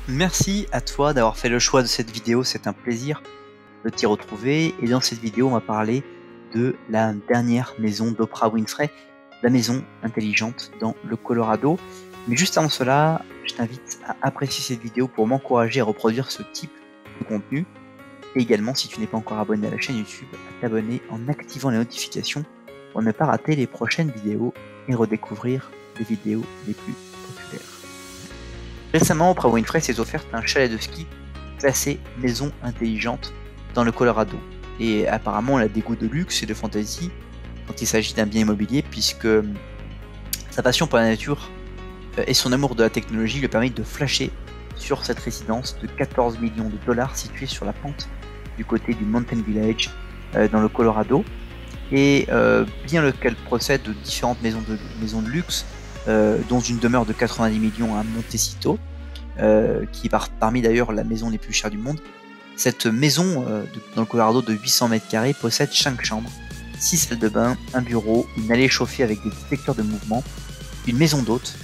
Merci à toi d'avoir fait le choix de cette vidéo, c'est un plaisir de t'y retrouver. Et dans cette vidéo, on va parler de la dernière maison d'Oprah Winfrey, la maison intelligente dans le Colorado. Mais juste avant cela, je t'invite à apprécier cette vidéo pour m'encourager à reproduire ce type de contenu. Et également, si tu n'es pas encore abonné à la chaîne YouTube, à t'abonner en activant les notifications pour ne pas rater les prochaines vidéos et redécouvrir les vidéos les plus populaires. Récemment, Oprah Winfrey s'est offerte un chalet de ski classé maison intelligente dans le Colorado. Et apparemment, elle a des goûts de luxe et de fantaisie quand il s'agit d'un bien immobilier, puisque sa passion pour la nature et son amour de la technologie lui permettent de flasher sur cette résidence de 14 millions de dollars située sur la pente du côté du Mountain Village dans le Colorado. Et bien qu'elle procède de différentes maisons de luxe, dont une demeure de 90 millions à Montecito, qui est parmi d'ailleurs la maison les plus chères du monde. Cette maison dans le Colorado de 800 mètres carrés possède 5 chambres, 6 salles de bain, un bureau, une allée chauffée avec des détecteurs de mouvement, une maison d'hôtes,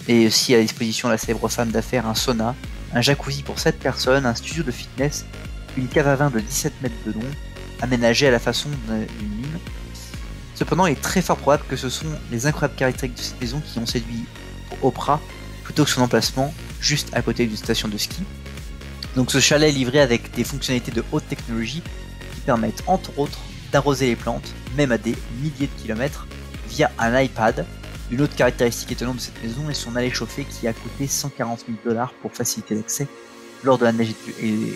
et aussi à disposition de la célèbre femme d'affaires un sauna, un jacuzzi pour 7 personnes, un studio de fitness, une cave à vin de 17 mètres de long, aménagée à la façon d'une mine. Cependant, il est très fort probable que ce sont les incroyables caractéristiques de cette maison qui ont séduit Oprah plutôt que son emplacement juste à côté d'une station de ski. Donc ce chalet est livré avec des fonctionnalités de haute technologie qui permettent entre autres d'arroser les plantes, même à des milliers de kilomètres, via un iPad. Une autre caractéristique étonnante de cette maison est son allée chauffée qui a coûté 140 000 dollars pour faciliter l'accès lors de la neige et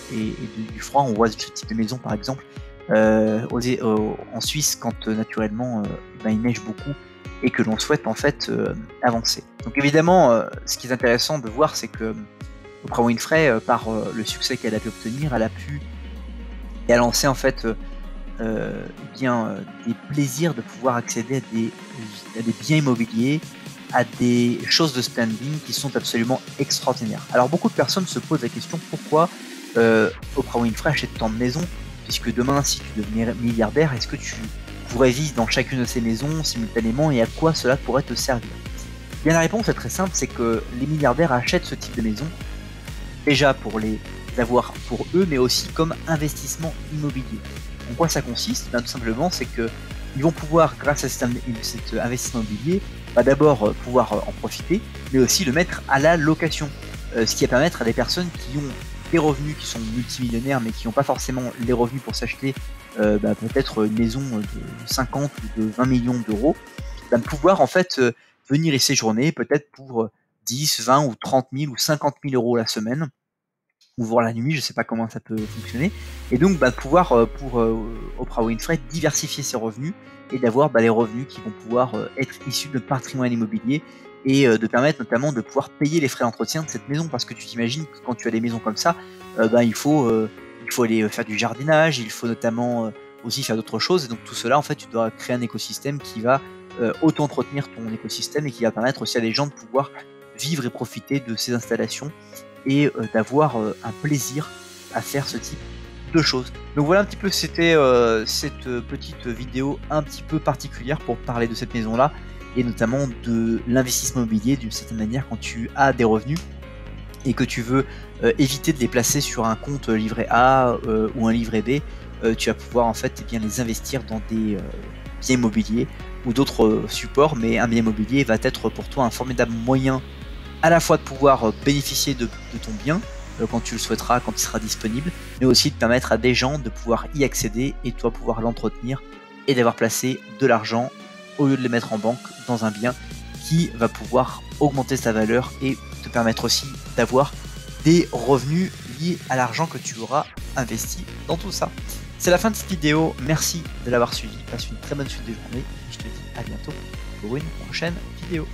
du froid. On voit ce type de maison par exemple en Suisse quand naturellement il neige beaucoup et que l'on souhaite en fait avancer. Donc évidemment ce qui est intéressant de voir, c'est que Oprah Winfrey par le succès qu'elle a pu obtenir, elle a lancé en fait des plaisirs de pouvoir accéder à des biens immobiliers, à des choses de standing qui sont absolument extraordinaires. Alors beaucoup de personnes se posent la question pourquoi Oprah Winfrey achète tant de maisons, puisque demain si tu devenais milliardaire, est-ce que tu pourrais vivre dans chacune de ces maisons simultanément et à quoi cela pourrait te servir? Bien la réponse est très simple, c'est que les milliardaires achètent ce type de maison déjà pour les avoir pour eux, mais aussi comme investissement immobilier. En quoi ça consiste? Tout simplement, c'est que ils vont pouvoir, grâce à cet investissement immobilier, d'abord pouvoir en profiter, mais aussi le mettre à la location, ce qui va permettre à des personnes qui ont des revenus, qui sont multimillionnaires, mais qui n'ont pas forcément les revenus pour s'acheter peut-être une maison de 50 ou de 20 millions d'euros, de pouvoir en fait venir y séjourner peut-être pour 10, 20 ou 30 000 ou 50 000 euros la semaine, ou voir la nuit, je ne sais pas comment ça peut fonctionner, et donc pouvoir pour Oprah Winfrey diversifier ses revenus et d'avoir les revenus qui vont pouvoir être issus de patrimoine immobilier et de permettre notamment de pouvoir payer les frais d'entretien de cette maison, parce que tu t'imagines que quand tu as des maisons comme ça, il faut aller faire du jardinage, il faut notamment aussi faire d'autres choses, et donc tout cela en fait tu dois créer un écosystème qui va auto-entretenir ton écosystème et qui va permettre aussi à des gens de pouvoir vivre et profiter de ces installations et d'avoir un plaisir à faire ce type de choses. Donc voilà un petit peu, c'était cette petite vidéo un petit peu particulière pour parler de cette maison là et notamment de l'investissement immobilier d'une certaine manière quand tu as des revenus et que tu veux éviter de les placer sur un compte livret A ou un livret B. Tu vas pouvoir en fait les investir dans des biens immobiliers ou d'autres supports, mais un bien immobilier va être pour toi un formidable moyen à la fois de pouvoir bénéficier de ton bien quand tu le souhaiteras, quand il sera disponible, mais aussi de permettre à des gens de pouvoir y accéder et toi pouvoir l'entretenir et d'avoir placé de l'argent au lieu de les mettre en banque dans un bien qui va pouvoir augmenter sa valeur et te permettre aussi d'avoir des revenus liés à l'argent que tu auras investi dans tout ça. C'est la fin de cette vidéo, merci de l'avoir suivi, passe une très bonne suite de journée et je te dis à bientôt pour une prochaine vidéo.